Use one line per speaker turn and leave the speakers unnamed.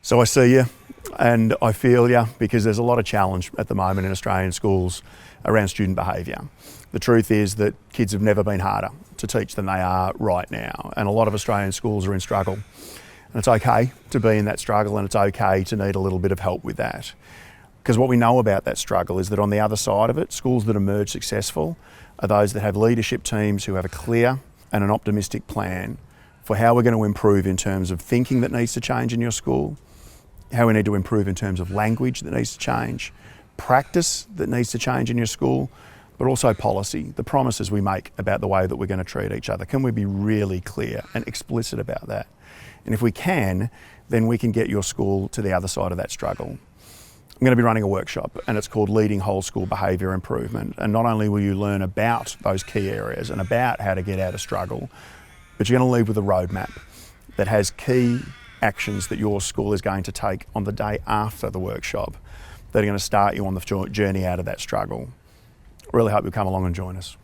So I see you and I feel you, because there's a lot of challenge at the moment in Australian schools around student behaviour. The truth is that kids have never been harder to teach than they are right now, and a lot of Australian schools are in struggle. And it's okay to be in that struggle, and it's okay to need a little bit of help with that. Because what we know about that struggle is that on the other side of it, schools that emerge successful are those that have leadership teams who have a clear and an optimistic plan for how we're going to improve in terms of thinking that needs to change in your school, how we need to improve in terms of language that needs to change, practice that needs to change in your school, but also policy, the promises we make about the way that we're going to treat each other. Can we be really clear and explicit about that? And if we can, then we can get your school to the other side of that struggle. I'm going to be running a workshop, and it's called Leading Whole School Behaviour Improvement. And not only will you learn about those key areas and about how to get out of struggle, but you're going to leave with a roadmap that has key actions that your school is going to take on the day after the workshop that are going to start you on the journey out of that struggle. Really hope you'll come along and join us.